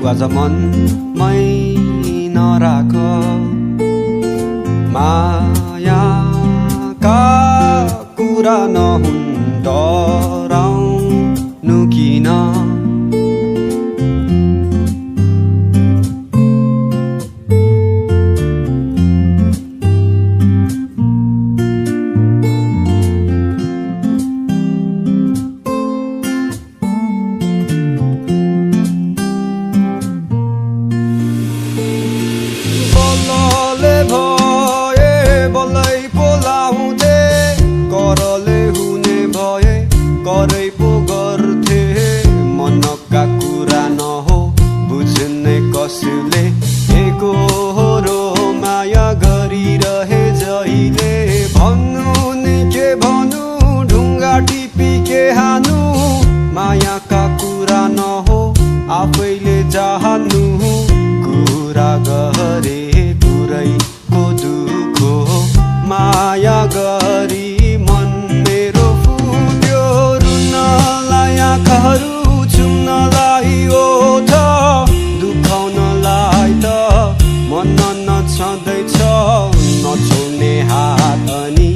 आज मनमै नराख मायाका कुरा नहुन् डराउनु किन मायाका कुरा नहो आफैले जान्नु कुरा गरे पुरैको दुःख माया गरी मन मेरो फुल्यो रुनलाई आँखाहरू चुम्नलाई ओठ दुखाउनलाई त मन नछँदैछ नछोड्ने हात अनि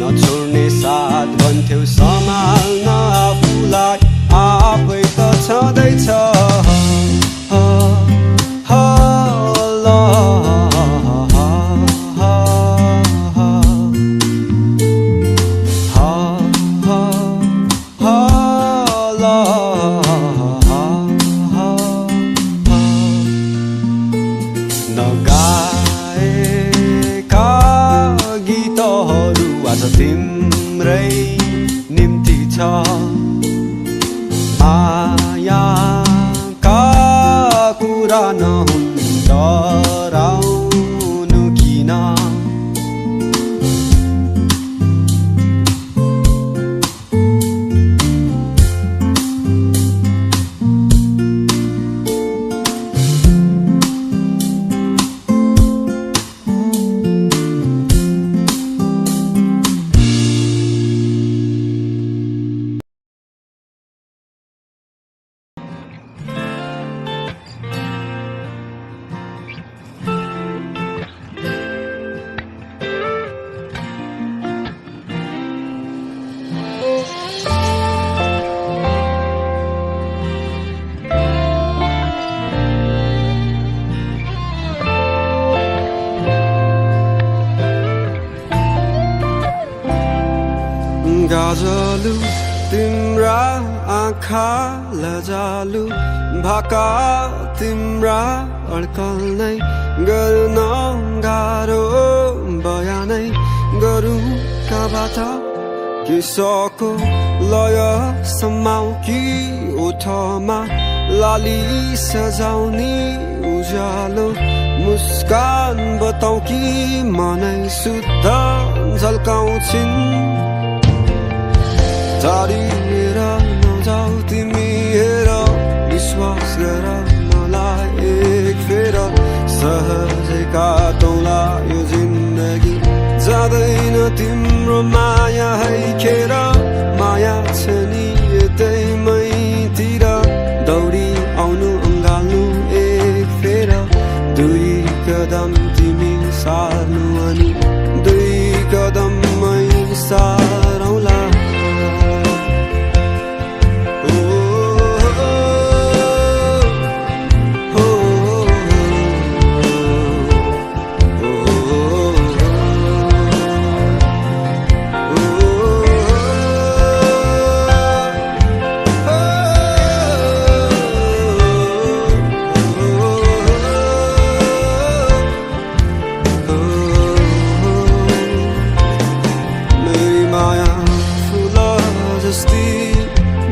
नछोड्ने साथ भन्थ्यौ सम्हाल्न आफूलाई आफै त छँदैछ नगाएका गीतहरू आज तिम्रै निम्ति छ मायाका कुरा नहुन् डराउनु किन गाजलु तिम्रा आँखा लजालु भाका तिम्रा अड्कल नै गर्न गाह्रो बयानै गरौँ कहाँबाट किसको लय समाउ कि ओठमा लाली सजाउने उज्यालो मुस्कान बताउ कि मनै शुद्ध झल्काउँछिन् टाढिएर नजाऊ तिमी हेर विश्वास गर मलाई एक फेर सहजै काटौँला यो जिन्दगी जाँदैन तिम्रो माया है खेर माया छ नि यतै मैतिर दौडी आउनु अँगाल्नु एक फेर दुई कदम तिमी सार्नु अनि दुई कदममै सारौँला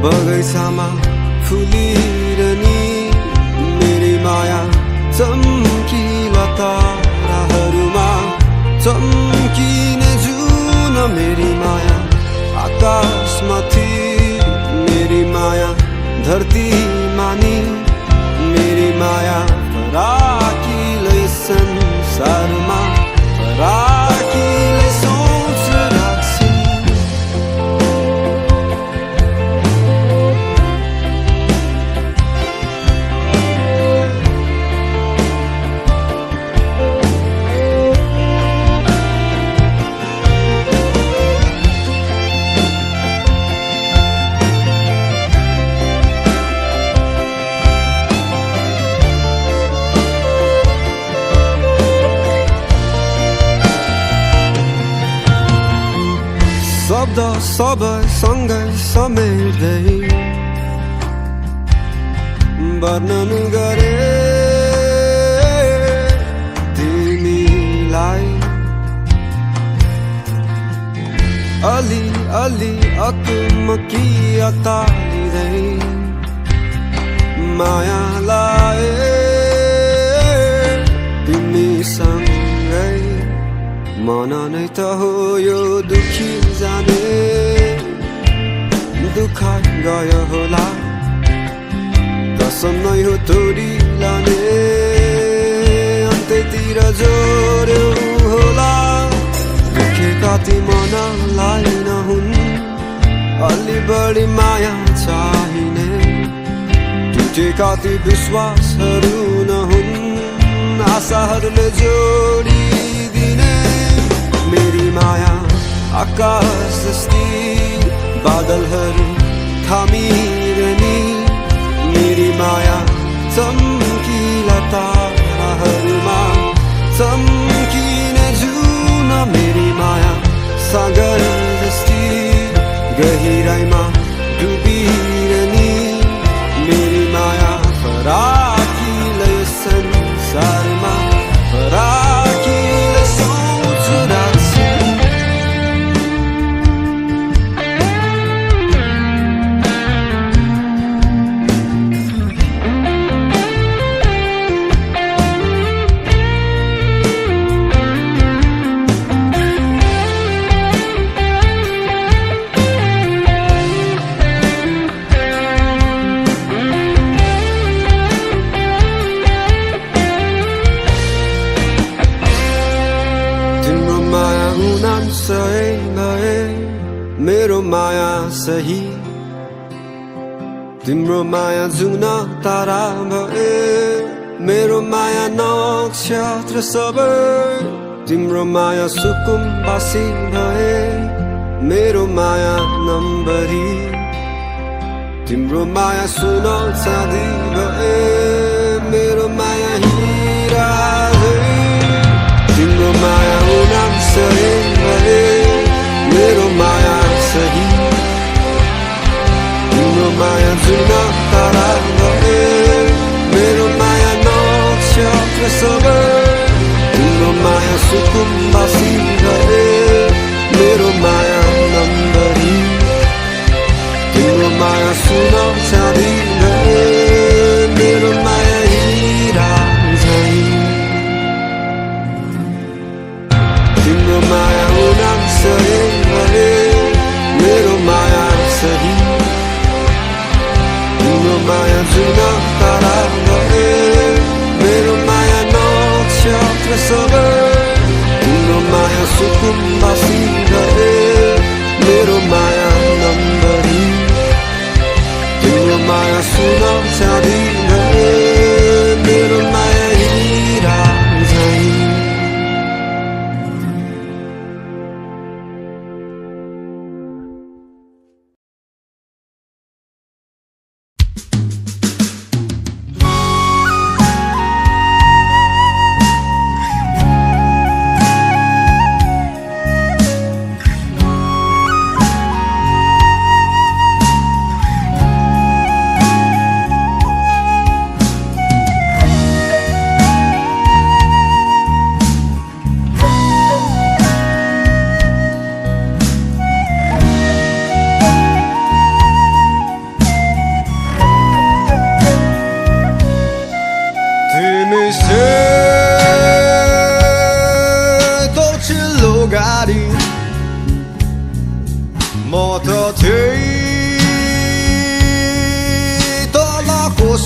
बगैँचामा फुलिरहने मेरी माया चम्किला ताराहरूमा चम्किने जुन मेरी माया आकाशमाथि मेरी माया धरती मानी मेरी माया फराकिलै संसारमा फराकिलै सोच राख्छिन् शब्द सबै सँगै समेट्दै वर्णन गरे तिमीलाई अलि अलि अकुमकी अतालिँदै माया लाए तिमीसँगै मन नै त हो यो दुखी जाने दुःख गयो होला कसम नै हो तोडी लाने अन्त्यतिर जोड्यो होला दुखेका ती मनलाई नहुन् अलि बढी माया चाहिने टुटेका ती विश्वासहरू नहुन् आशाहरूले जोडिदिने मेरी माया आकाश जस्ती बादलहरू थामिरहने मेरी माया चम्किला ताराहरूमा चम्किने जुन मेरी माया सागर जस्ती गहिराइमा डुबिरहने मेरी माया फराकिलो संसारमा फराकिलो सोच राख्छ सही भए मेरो माया सही तिम्रो माया जुन तारा भए मेरो माया नक्षत्र सबै तिम्रो माया सुकुम्बासी भए मेरो माया नम्बरी तिम्रो माया सुन चाँदी भए मेरो माया हिरा तिम्रो माया नाम सही भए मेरो माया सही तिम्रो माया जुन तारा भए मेरो माया नक्षत्र सबै तिम्रो माया सुकुम्बासी भए मेरो माया नम्बरी तिम्रो माया सुन चाँदी भए मेरो माया हिरा झैं तिम्रो माया नाम सही भए मेरो माया सही तिम्रो माया जुन तारा भए मेरो माया नक्षत्र सबै तिम्रो माया सुकुम्बासी भए मेरो माया नम्बरी तिम्रो माया सुन चाँदी भए मेरो माया हिरा झैं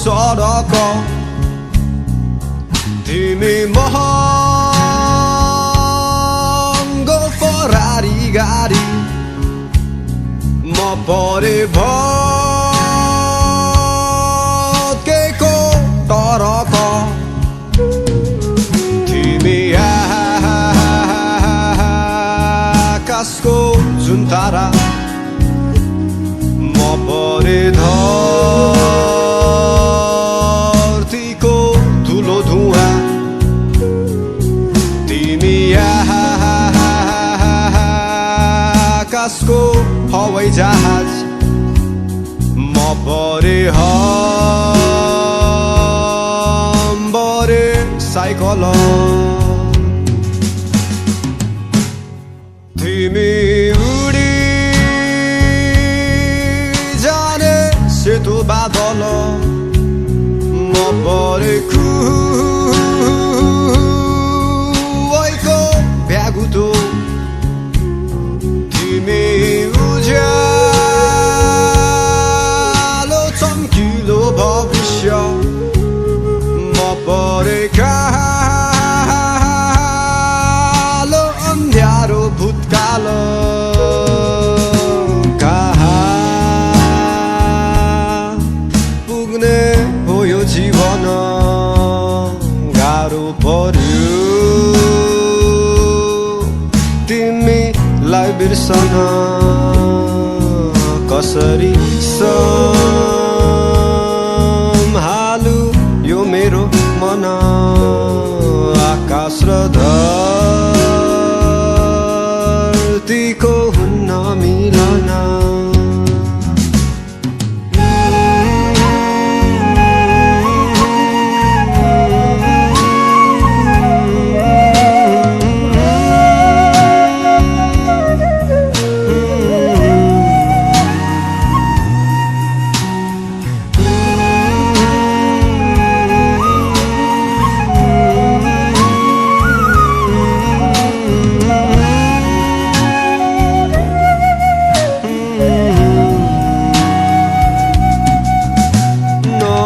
सडक तिमी महँगो फरारी गाडी म परे भत्केको टरक तिमी आकाशको जुन तारा म परे धरतीको धुलो धुवा तिमी आकाशको हवाई जहाज म परे हम्बरे साइकल तिमी उडी जाने सेतो बादल म परे खुवाइको भ्यागुतो तिमी उज्यालो चम्किलो भविष्य म परे कालो अन्ध्यारो भूतकाल कहाँ पुग्ने हो यो जीवन गाह्रो पर्यो तिमीलाई बिर्सन कसरी सम्हालु यो मेरो मन आकाश र धरतीको हुन्न मिलन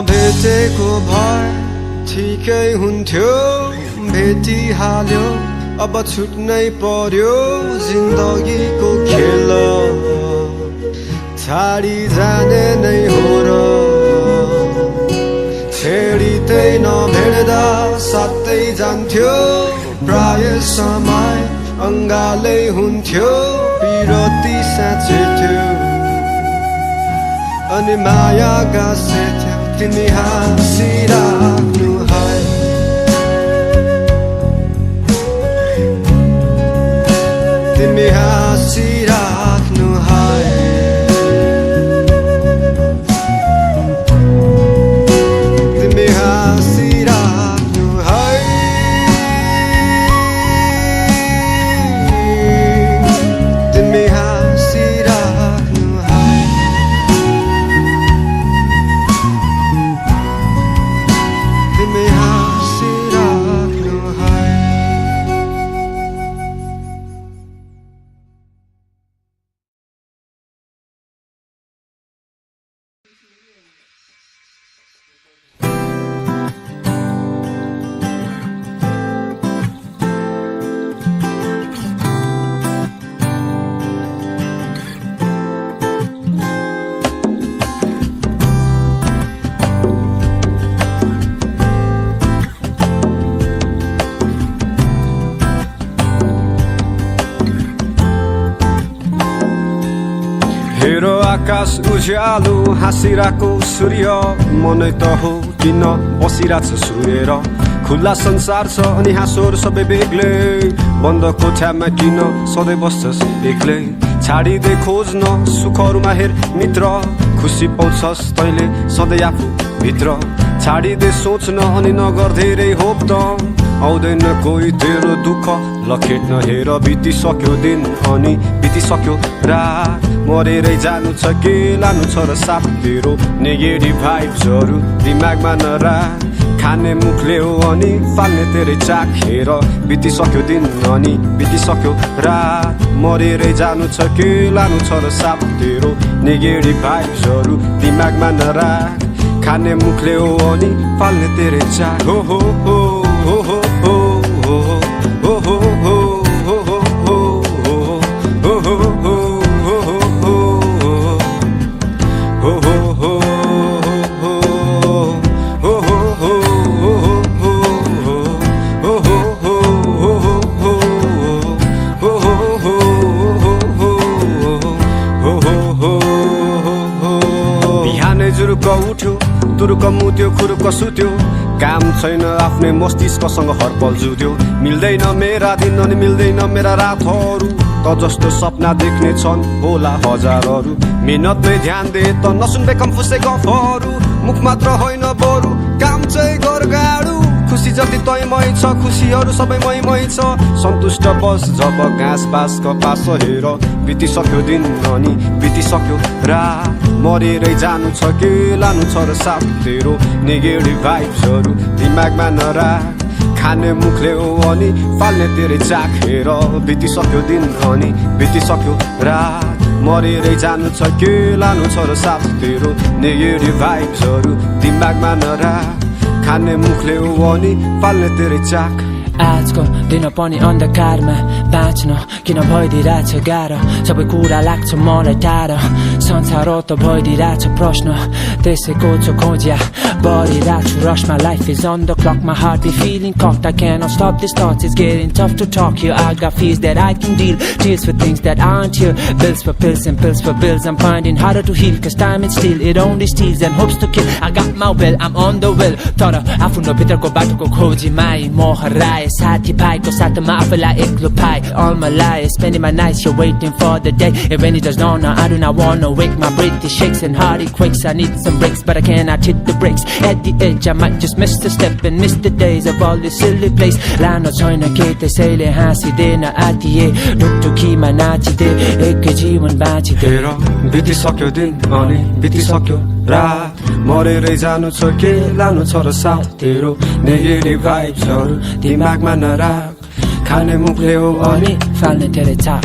भेटेको भए ठिकै हुन्थ्यो भेटिहाल्यो अब छुट्नै पर्यो जिन्दगीको खेल छाडी जाने नै हो र छेडितै नभेट्दा साथै जान्थ्यो प्राय समय अङ्गालै हुन्थ्यो पिरती साँचेथ्यो अनि माया गाँसेथ्यो तिमी हाँसिराख्नु है तिमी हाँसिराख्नु है तिमी हाँसिराख्नु है तिमी हाँसिराख्नु है तिमी हाँसिराख्नु है हेरो आकाश उज्यालो हाँसिरहेको सूर्य मनै त हो किन बसिरहेछ सुरेर खुल्ला संसार छ अनि हाँसोर सबै बेग्लै बन्द कोठामा किन सधैँ बस्छस् एक्लै छाडिँदै खोज्न सुखहरूमा हेर मित्र खुसी पाउँछस् तैँले सधैँ आफू भित्र छाडिँदै सोच्न अनि नगर धेरै होप त आउँदैन कोही तेरो दुःख लखेट्न हेर बितिसक्यो दिन अनि बितिसक्यो रात मरेरै जानु छ के लानु छ र साथ तेरो नेगेटिभ भाइब्सहरू दिमागमा नराख खाने मुखले हो अनि फाल्ने तेरै चाख हेर बितिसक्यो दिन अनि बितिसक्यो रात मरेरै जानु छ के लानु छ र साथ तेरो नेगेटिभ भाइब्सहरू दिमागमा नराख खाने मुखले हो अनि फाल्ने तेरै चाख हो हो हो हो हो हो हो हो हो हो तुरुक खुरुक्क मुत्यो खुरुक्क सुत्यो काम छैन आफ्नै मस्तिष्कसँग हरपल जुत्यो मिल्दैन मेरा दिन अनि मिल्दैन मेरा रातहरू त जस्तो सपना देख्ने छन् होला हजारहरू मेहनतमै ध्यान दे त नसुन्बे कम्फुसे गफहरू मुख मात्र होइन बरु काम चाहिँ गर गाडु खुसी जति तैमै छ खुसीहरू सबै मै छ सन्तुष्ट बस जब घाँस बास कपास हेर बितिसक्यो दिन अनि बितिसक्यो रात मरेरै जानु छ के लानु छ र साथ तेरो नेगेटिभ भाइब्सहरू दिमागमा नराख खाने मुखले हो अनि फाल्ने तेरे चाखेर बितिसक्यो दिन अनि बितिसक्यो रात मरेरै जानु छ के लानु छ र साथ तेरो नेगेटिभ भाइब्सहरू दिमागमा नराख खाने मुखले हो अनि फाल्ने तेरे चाख आजको दिन पनि अन्धकारमा बाँच्न किन भइदिरहेछ गाह्रो सबै कुरा लाग्छ मलाई टाढो संसार त भइदिरहेछ प्रश्न त्यसैको छ खोज्या बढिरहेको छु rush my life is on the clock my heart be feeling cocked I cannot stop this thoughts it's getting tough to talk here I got fears that I can deal tears for things that aren't here bills for pills and pills for bills I'm finding harder to heal cause time is still it only steals and hopes to kill I got my will I'm on the will तर आफ्नो भित्रको बाटोको खोजीमा म हराए साथी भाइको साथमा आफूलाई एक्लो पाए all my life spending my nights here waiting for the day it really does not know I do not wanna wake my breath it shakes and heart it quakes I need some breaks but I cannot hit the brakes at the edge I might just miss the step and miss the days of all this silly place लानो छैन के त्यसैले हाँसिदेन आतिए ढुकढुकीमा नाचिदे एकै जीवन बाँचिदे बितिसक्यो दिन अनि बितिसक्यो रात मरेरै जानु छ के लानु छ र साथ तेरो नेगेटिभ भाइब्सहरू दिमागमा नराख खाने मुखले हो अनि फाल्ने तेरे चाख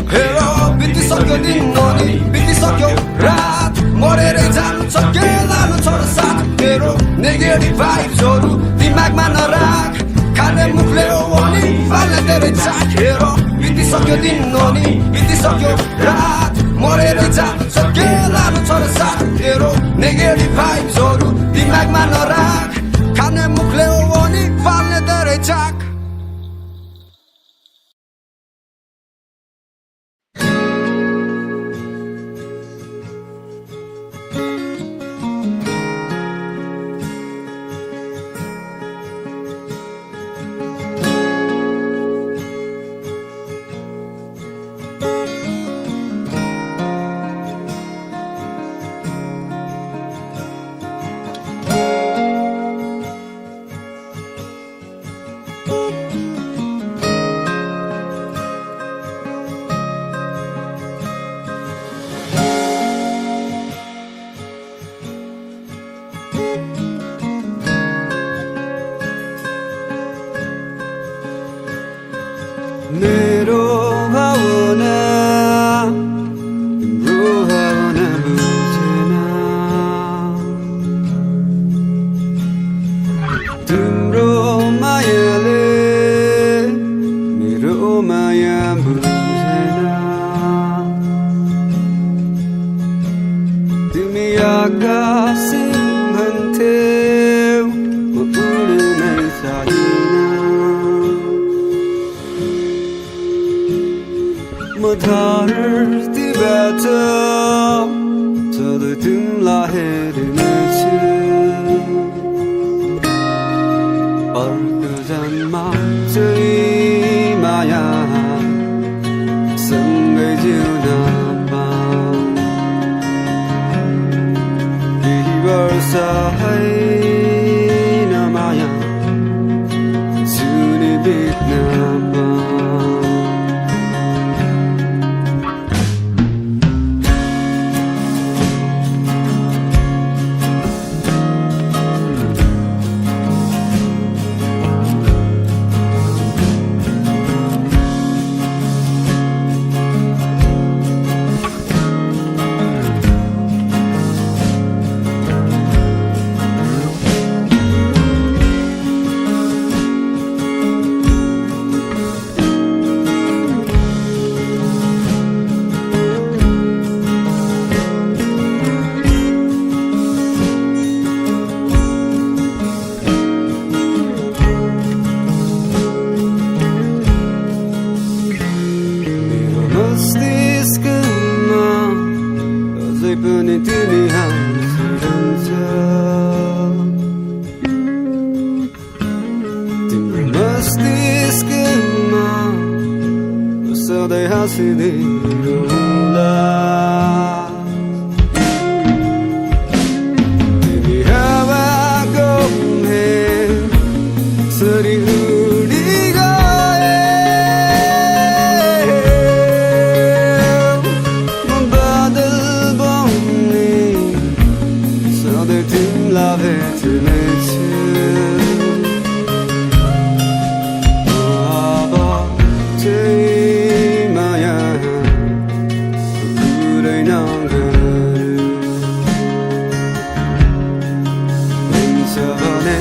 बितिसक्यो दिन अनि बितिसक्यो रात मरेरै जानु छ के लानु छ र साथ तेरो नेगेटिभ भाइब्सहरू दिमागमा नराख खाने मुखले हो अनि फाल्ने तेरे चाख बितिसक्यो दिन अनि बितिसक्यो रात मरेरै जानु छ के लानु छ र साथ तेरो नेगेटिभ भाइब्सहरू दिमागमा नराख खाने मुखले हो अनि फाल्ने तेरे चाख मेरो भावना तिम्रो भावना बुझेन तिम्रो मायाले मेरो माया बुझेन तिमी आकाश भन्थ्यौ म उड्नै चाहिन म धरतीबाट सधैँ तिमीलाई हेर्नेछु अर्को जन्ममा चाहिँ माया सँगै जिउन पाऊँ केही वर्ष होइन माया जुनी बित्न पाऊँ पनि तिमी हाँसिरहन्छ सधैँ हाँसिदिनुहोला तिमी हावाको सरी उडी गए बादल बन्ने सधैँ तिमीलाई भेट्नेछु अब चाहिँ माया पुरै नगरौँ हुन्छ भने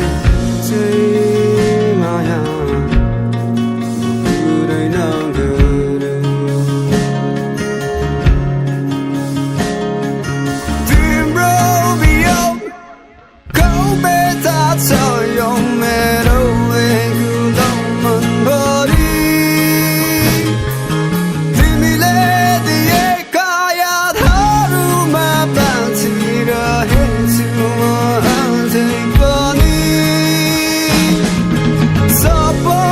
चाहिँ माया पुरै नगरौँ तिम्रो वियोग कौबेता छ यो मेरो एकुलो मनभरि तिमीले दिएका यादहरूमा बाँचिरहेछु म अझै पनि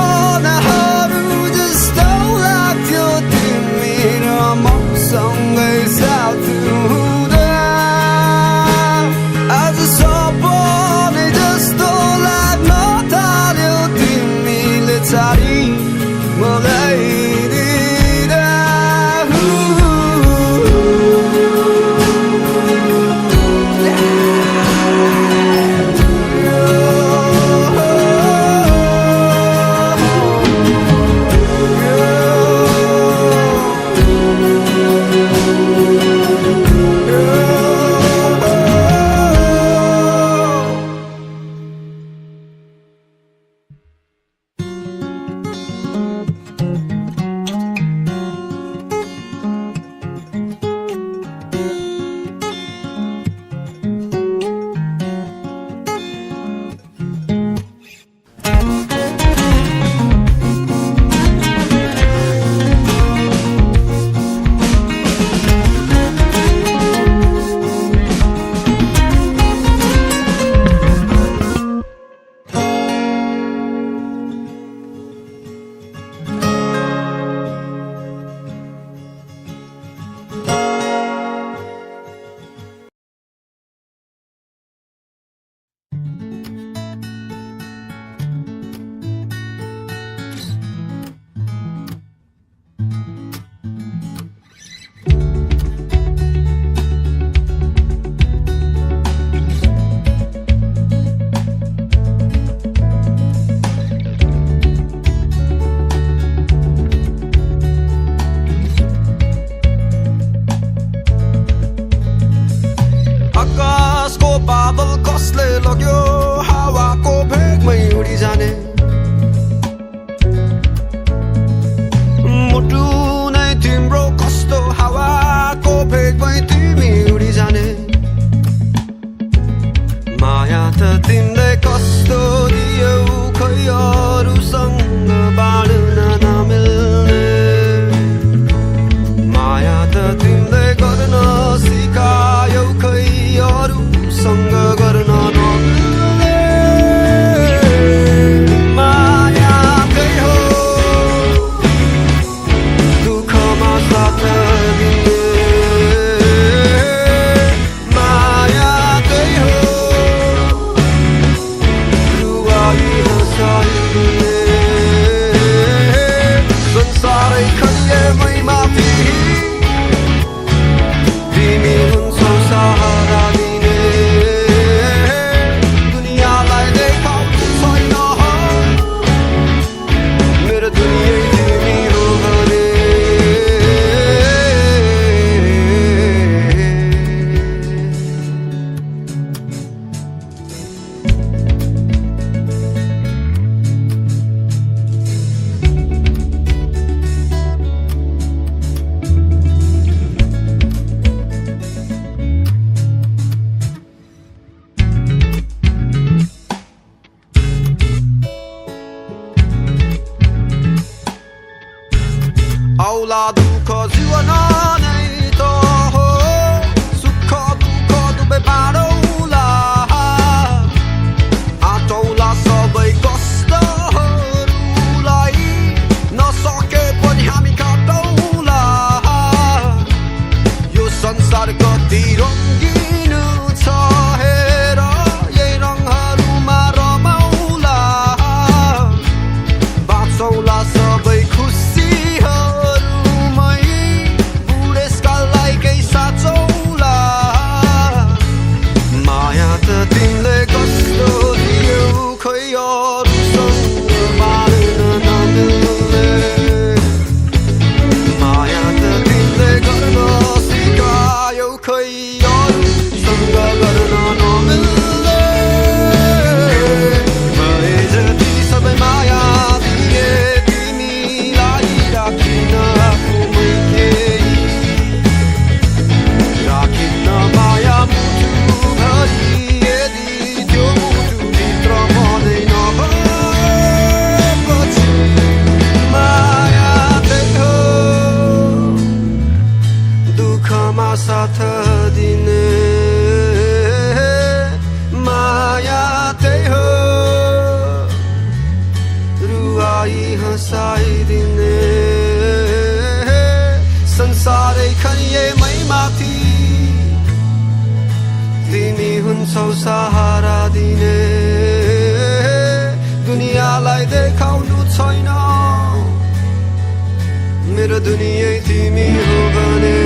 सपनाहरू जस्तो लाग्थ्यो तिमी र मसँगै साथ हुँदा आज सपनै जस्तो लाग्न थाल्यो तिमीले छाडी मलाई दिँदा आकाशको बादल कसले लग्यो हावाको भेगमै उडी जाने मुटु नै तिम्रो कस्तो हावाको भेगमै तिमी उडी जाने माया त तिमीले कस्तो दियौ खै अरूसँग बाँड्न नमिल्ने माया त तिमीले गर्न सिकायौ खै अरूसँग गर्न नमिल्ने माया त्यही हो दुःखमा साथ दिने माया त्यही हो रुवाई हँसाइदिने संसारै खैएमै माथि तिमी हुन्छौ सहारा दिने दुनियाँलाई देखाउँछु छैन मेरो दुनियै तिमी हो भने औला दुःख जीवन नै त हो सुख दुःख दुवै बाँडौला आँटौला सबै कष्टहरूलाई नसके पनि हामी काटौँ माथि तिमी हुन्छौ सहारा दिने दुनियाँलाई देखाउनु छैन मेरो दुनिया तिमी हो भने